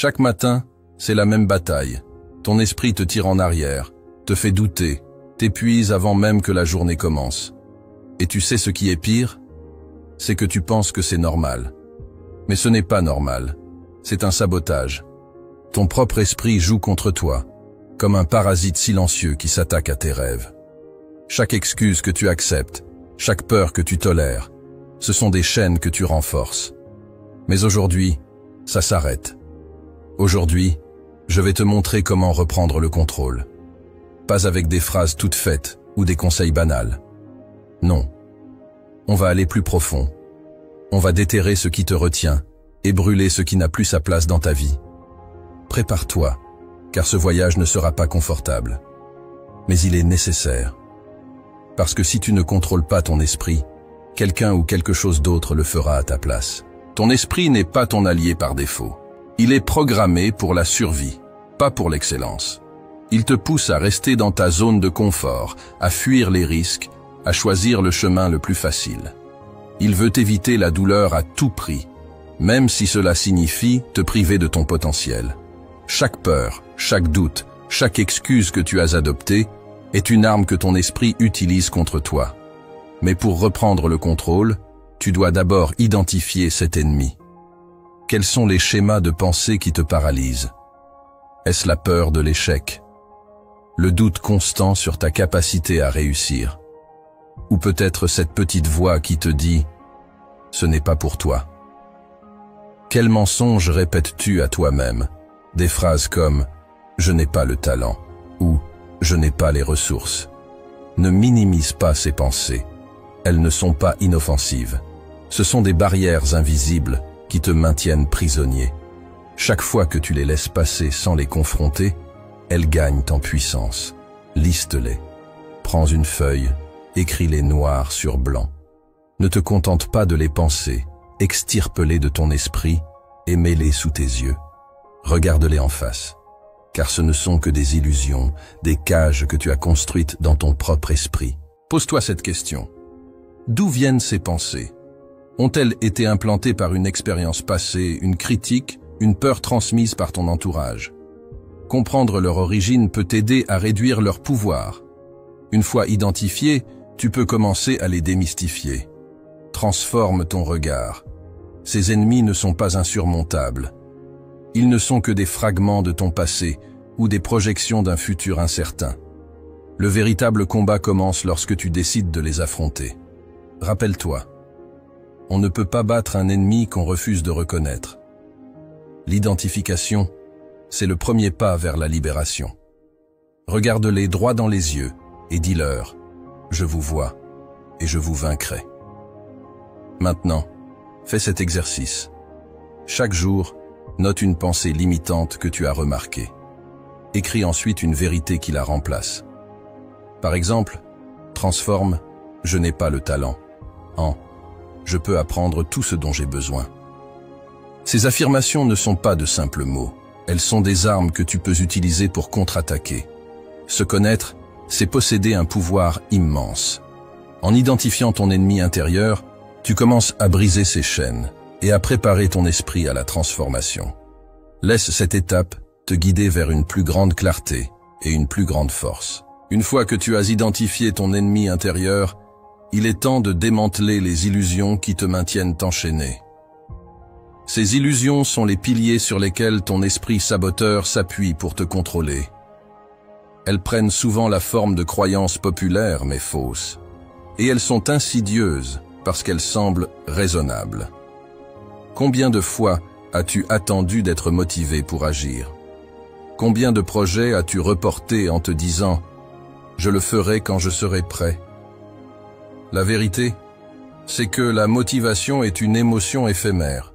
Chaque matin, c'est la même bataille. Ton esprit te tire en arrière, te fait douter, t'épuise avant même que la journée commence. Et tu sais ce qui est pire? C'est que tu penses que c'est normal. Mais ce n'est pas normal. C'est un sabotage. Ton propre esprit joue contre toi, comme un parasite silencieux qui s'attaque à tes rêves. Chaque excuse que tu acceptes, chaque peur que tu tolères, ce sont des chaînes que tu renforces. Mais aujourd'hui, ça s'arrête. Aujourd'hui, je vais te montrer comment reprendre le contrôle. Pas avec des phrases toutes faites ou des conseils banals. Non. On va aller plus profond. On va déterrer ce qui te retient et brûler ce qui n'a plus sa place dans ta vie. Prépare-toi, car ce voyage ne sera pas confortable. Mais il est nécessaire. Parce que si tu ne contrôles pas ton esprit, quelqu'un ou quelque chose d'autre le fera à ta place. Ton esprit n'est pas ton allié par défaut. Il est programmé pour la survie, pas pour l'excellence. Il te pousse à rester dans ta zone de confort, à fuir les risques, à choisir le chemin le plus facile. Il veut éviter la douleur à tout prix, même si cela signifie te priver de ton potentiel. Chaque peur, chaque doute, chaque excuse que tu as adoptée est une arme que ton esprit utilise contre toi. Mais pour reprendre le contrôle, tu dois d'abord identifier cet ennemi. Quels sont les schémas de pensée qui te paralysent? Est-ce la peur de l'échec? Le doute constant sur ta capacité à réussir? Ou peut-être cette petite voix qui te dit « ce n'est pas pour toi ». Quels mensonges répètes-tu à toi-même? Des phrases comme « je n'ai pas le talent » ou « je n'ai pas les ressources ». Ne minimise pas ces pensées. Elles ne sont pas inoffensives. Ce sont des barrières invisibles qui te maintiennent prisonnier. Chaque fois que tu les laisses passer sans les confronter, elles gagnent en puissance. Liste-les. Prends une feuille, écris-les noir sur blanc. Ne te contente pas de les penser, extirpe-les de ton esprit et mets-les sous tes yeux. Regarde-les en face, car ce ne sont que des illusions, des cages que tu as construites dans ton propre esprit. Pose-toi cette question. D'où viennent ces pensées? Ont-elles été implantées par une expérience passée, une critique, une peur transmise par ton entourage? Comprendre leur origine peut t'aider à réduire leur pouvoir. Une fois identifiées, tu peux commencer à les démystifier. Transforme ton regard. Ces ennemis ne sont pas insurmontables. Ils ne sont que des fragments de ton passé ou des projections d'un futur incertain. Le véritable combat commence lorsque tu décides de les affronter. Rappelle-toi, on ne peut pas battre un ennemi qu'on refuse de reconnaître. L'identification, c'est le premier pas vers la libération. Regarde-les droit dans les yeux et dis-leur « Je vous vois et je vous vaincrai ». Maintenant, fais cet exercice. Chaque jour, note une pensée limitante que tu as remarquée. Écris ensuite une vérité qui la remplace. Par exemple, transforme « Je n'ai pas le talent » en « Je peux apprendre tout ce dont j'ai besoin ». Ces affirmations ne sont pas de simples mots. Elles sont des armes que tu peux utiliser pour contre-attaquer. Se connaître, c'est posséder un pouvoir immense. En identifiant ton ennemi intérieur, tu commences à briser ses chaînes et à préparer ton esprit à la transformation. Laisse cette étape te guider vers une plus grande clarté et une plus grande force. Une fois que tu as identifié ton ennemi intérieur, il est temps de démanteler les illusions qui te maintiennent enchaîné. Ces illusions sont les piliers sur lesquels ton esprit saboteur s'appuie pour te contrôler. Elles prennent souvent la forme de croyances populaires mais fausses. Et elles sont insidieuses parce qu'elles semblent raisonnables. Combien de fois as-tu attendu d'être motivé pour agir? Combien de projets as-tu reportés en te disant « Je le ferai quand je serai prêt ». La vérité, c'est que la motivation est une émotion éphémère.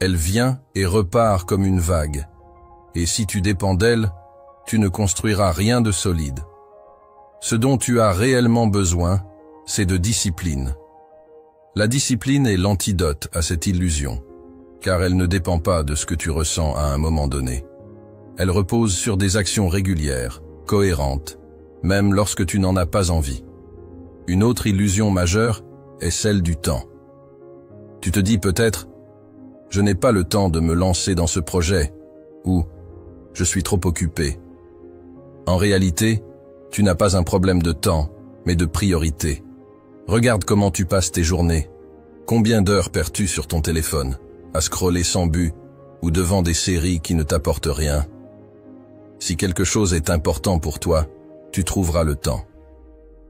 Elle vient et repart comme une vague. Et si tu dépends d'elle, tu ne construiras rien de solide. Ce dont tu as réellement besoin, c'est de discipline. La discipline est l'antidote à cette illusion, car elle ne dépend pas de ce que tu ressens à un moment donné. Elle repose sur des actions régulières, cohérentes, même lorsque tu n'en as pas envie. Une autre illusion majeure est celle du temps. Tu te dis peut-être « Je n'ai pas le temps de me lancer dans ce projet, ou « je suis trop occupé ». En réalité, tu n'as pas un problème de temps, mais de priorité. Regarde comment tu passes tes journées. Combien d'heures perds-tu sur ton téléphone, à scroller sans but, ou devant des séries qui ne t'apportent rien? Si quelque chose est important pour toi, tu trouveras le temps.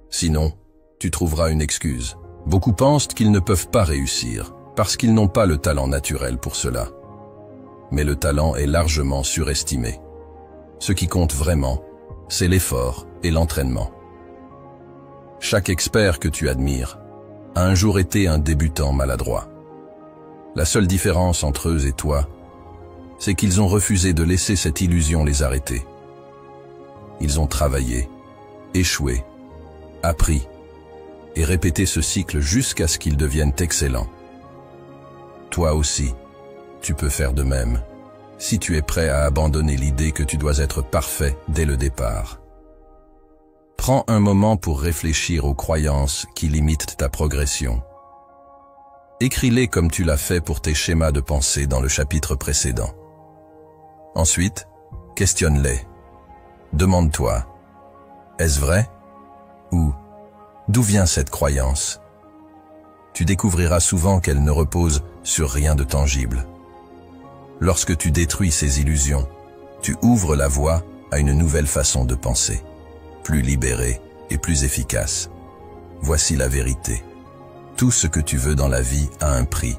Sinon, tu trouveras une excuse. Beaucoup pensent qu'ils ne peuvent pas réussir, parce qu'ils n'ont pas le talent naturel pour cela. Mais le talent est largement surestimé. Ce qui compte vraiment, c'est l'effort et l'entraînement. Chaque expert que tu admires a un jour été un débutant maladroit. La seule différence entre eux et toi, c'est qu'ils ont refusé de laisser cette illusion les arrêter. Ils ont travaillé, échoué, appris et répété ce cycle jusqu'à ce qu'ils deviennent excellents. Toi aussi, tu peux faire de même, si tu es prêt à abandonner l'idée que tu dois être parfait dès le départ. Prends un moment pour réfléchir aux croyances qui limitent ta progression. Écris-les comme tu l'as fait pour tes schémas de pensée dans le chapitre précédent. Ensuite, questionne-les. Demande-toi, est-ce vrai? Ou d'où vient cette croyance? Tu découvriras souvent qu'elle ne repose sur rien de tangible. Lorsque tu détruis ces illusions, tu ouvres la voie à une nouvelle façon de penser, plus libérée et plus efficace. Voici la vérité. Tout ce que tu veux dans la vie a un prix.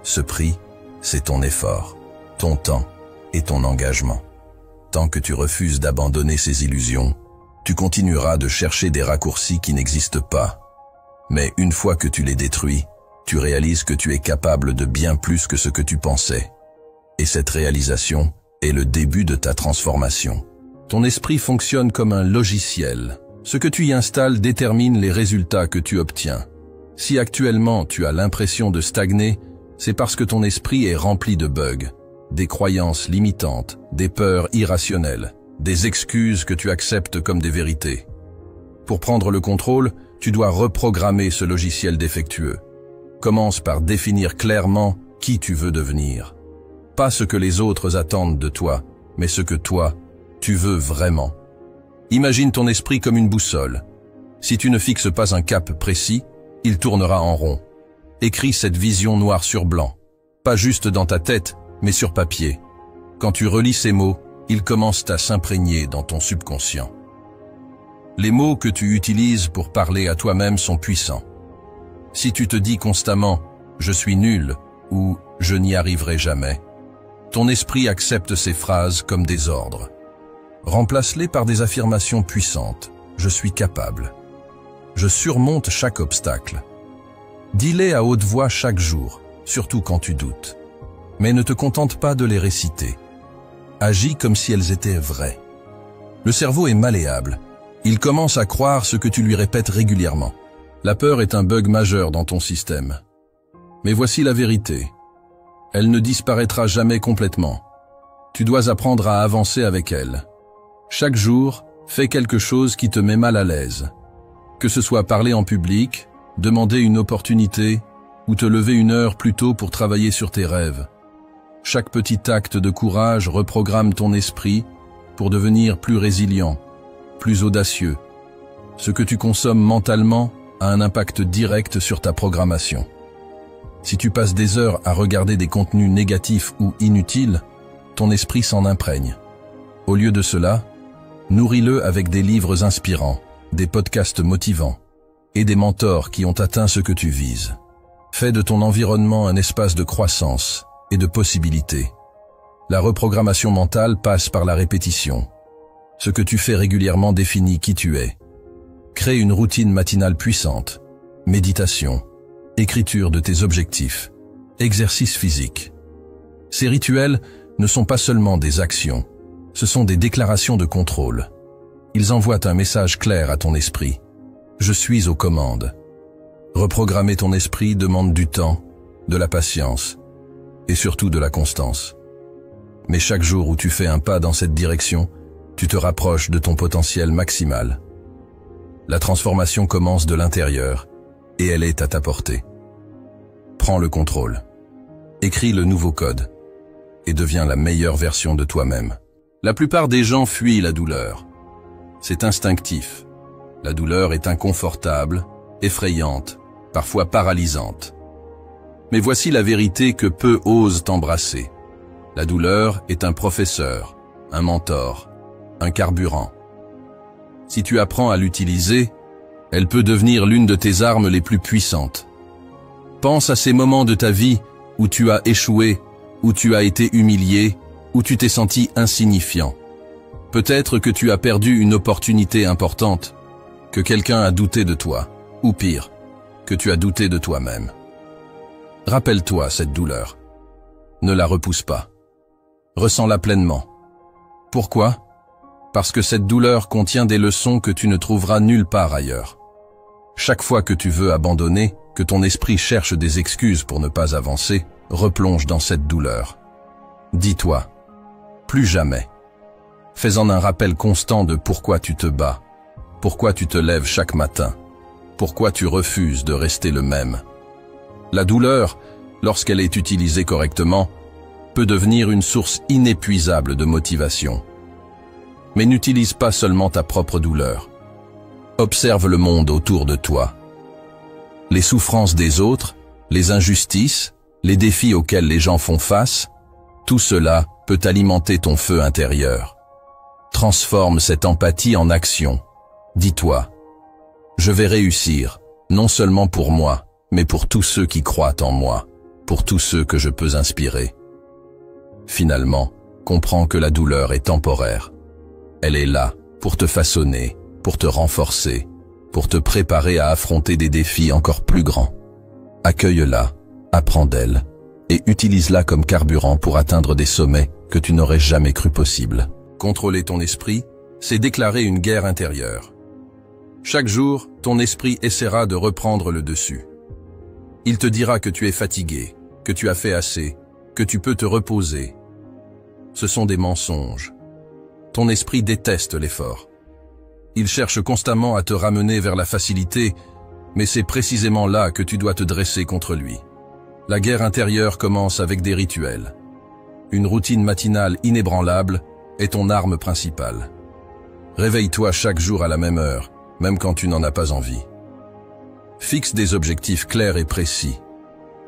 Ce prix, c'est ton effort, ton temps et ton engagement. Tant que tu refuses d'abandonner ces illusions, tu continueras de chercher des raccourcis qui n'existent pas. Mais une fois que tu les détruis, tu réalises que tu es capable de bien plus que ce que tu pensais. Et cette réalisation est le début de ta transformation. Ton esprit fonctionne comme un logiciel. Ce que tu y installes détermine les résultats que tu obtiens. Si actuellement tu as l'impression de stagner, c'est parce que ton esprit est rempli de bugs, des croyances limitantes, des peurs irrationnelles, des excuses que tu acceptes comme des vérités. Pour prendre le contrôle, tu dois reprogrammer ce logiciel défectueux. Commence par définir clairement qui tu veux devenir. Pas ce que les autres attendent de toi, mais ce que toi, tu veux vraiment. Imagine ton esprit comme une boussole. Si tu ne fixes pas un cap précis, il tournera en rond. Écris cette vision noir sur blanc. Pas juste dans ta tête, mais sur papier. Quand tu relis ces mots, ils commencent à s'imprégner dans ton subconscient. Les mots que tu utilises pour parler à toi-même sont puissants. Si tu te dis constamment « je suis nul » ou « je n'y arriverai jamais », ton esprit accepte ces phrases comme des ordres. Remplace-les par des affirmations puissantes. « Je suis capable ». « Je surmonte chaque obstacle ». Dis-les à haute voix chaque jour, surtout quand tu doutes. Mais ne te contente pas de les réciter. Agis comme si elles étaient vraies. Le cerveau est malléable. Il commence à croire ce que tu lui répètes régulièrement. La peur est un bug majeur dans ton système. Mais voici la vérité. Elle ne disparaîtra jamais complètement. Tu dois apprendre à avancer avec elle. Chaque jour, fais quelque chose qui te met mal à l'aise. Que ce soit parler en public, demander une opportunité ou te lever une heure plus tôt pour travailler sur tes rêves. Chaque petit acte de courage reprogramme ton esprit pour devenir plus résilient, plus audacieux. Ce que tu consommes mentalement a un impact direct sur ta programmation. Si tu passes des heures à regarder des contenus négatifs ou inutiles, ton esprit s'en imprègne. Au lieu de cela, nourris-le avec des livres inspirants, des podcasts motivants et des mentors qui ont atteint ce que tu vises. Fais de ton environnement un espace de croissance et de possibilités. La reprogrammation mentale passe par la répétition. Ce que tu fais régulièrement définit qui tu es. Crée une routine matinale puissante, méditation, écriture de tes objectifs, exercice physique. Ces rituels ne sont pas seulement des actions, ce sont des déclarations de contrôle. Ils envoient un message clair à ton esprit. Je suis aux commandes. Reprogrammer ton esprit demande du temps, de la patience et surtout de la constance. Mais chaque jour où tu fais un pas dans cette direction, tu te rapproches de ton potentiel maximal. La transformation commence de l'intérieur et elle est à ta portée. Prends le contrôle. Écris le nouveau code. et deviens la meilleure version de toi-même. La plupart des gens fuient la douleur. C'est instinctif. La douleur est inconfortable, effrayante, parfois paralysante. Mais voici la vérité que peu osent embrasser. La douleur est un professeur, un mentor, un carburant. Si tu apprends à l'utiliser, elle peut devenir l'une de tes armes les plus puissantes. Pense à ces moments de ta vie où tu as échoué, où tu as été humilié, où tu t'es senti insignifiant. Peut-être que tu as perdu une opportunité importante, que quelqu'un a douté de toi, ou pire, que tu as douté de toi-même. Rappelle-toi cette douleur. Ne la repousse pas. Ressens-la pleinement. Pourquoi? Parce que cette douleur contient des leçons que tu ne trouveras nulle part ailleurs. Chaque fois que tu veux abandonner, que ton esprit cherche des excuses pour ne pas avancer, replonge dans cette douleur. Dis-toi, plus jamais. Fais-en un rappel constant de pourquoi tu te bats, pourquoi tu te lèves chaque matin, pourquoi tu refuses de rester le même. La douleur, lorsqu'elle est utilisée correctement, peut devenir une source inépuisable de motivation. Mais n'utilise pas seulement ta propre douleur. Observe le monde autour de toi. Les souffrances des autres, les injustices, les défis auxquels les gens font face, tout cela peut alimenter ton feu intérieur. Transforme cette empathie en action. Dis-toi, je vais réussir, non seulement pour moi, mais pour tous ceux qui croient en moi, pour tous ceux que je peux inspirer. Finalement, comprends que la douleur est temporaire. Elle est là pour te façonner, pour te renforcer, pour te préparer à affronter des défis encore plus grands. Accueille-la, apprends d'elle, et utilise-la comme carburant pour atteindre des sommets que tu n'aurais jamais cru possibles. Contrôler ton esprit, c'est déclarer une guerre intérieure. Chaque jour, ton esprit essaiera de reprendre le dessus. Il te dira que tu es fatigué, que tu as fait assez, que tu peux te reposer. Ce sont des mensonges. Ton esprit déteste l'effort. Il cherche constamment à te ramener vers la facilité, mais c'est précisément là que tu dois te dresser contre lui. La guerre intérieure commence avec des rituels. Une routine matinale inébranlable est ton arme principale. Réveille-toi chaque jour à la même heure, même quand tu n'en as pas envie. Fixe des objectifs clairs et précis.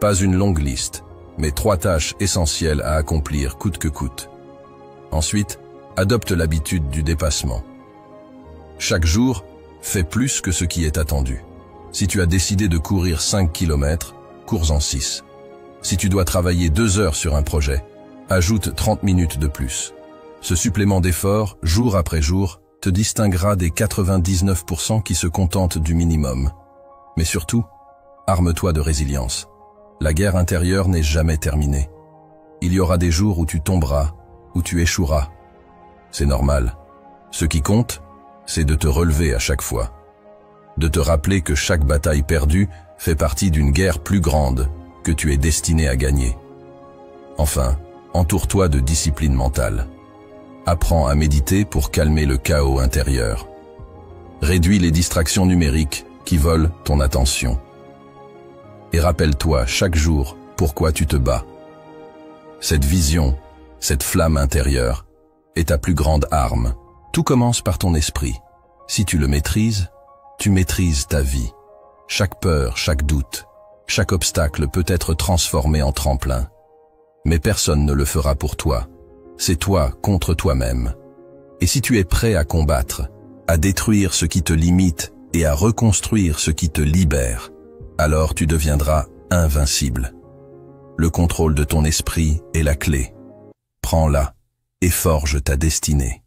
Pas une longue liste, mais 3 tâches essentielles à accomplir coûte que coûte. Ensuite, adopte l'habitude du dépassement. Chaque jour, fais plus que ce qui est attendu. Si tu as décidé de courir 5 km, cours-en 6. Si tu dois travailler 2 heures sur un projet, ajoute 30 minutes de plus. Ce supplément d'effort, jour après jour, te distinguera des 99% qui se contentent du minimum. Mais surtout, arme-toi de résilience. La guerre intérieure n'est jamais terminée. Il y aura des jours où tu tomberas, où tu échoueras. C'est normal. Ce qui compte, c'est de te relever à chaque fois. De te rappeler que chaque bataille perdue fait partie d'une guerre plus grande que tu es destiné à gagner. Enfin, entoure-toi de discipline mentale. Apprends à méditer pour calmer le chaos intérieur. Réduis les distractions numériques qui volent ton attention. Et rappelle-toi chaque jour pourquoi tu te bats. Cette vision, cette flamme intérieure, est ta plus grande arme. Tout commence par ton esprit. Si tu le maîtrises, tu maîtrises ta vie. Chaque peur, chaque doute, chaque obstacle peut être transformé en tremplin. Mais personne ne le fera pour toi. C'est toi contre toi-même. Et si tu es prêt à combattre, à détruire ce qui te limite et à reconstruire ce qui te libère, alors tu deviendras invincible. Le contrôle de ton esprit est la clé. Prends-la et forge ta destinée.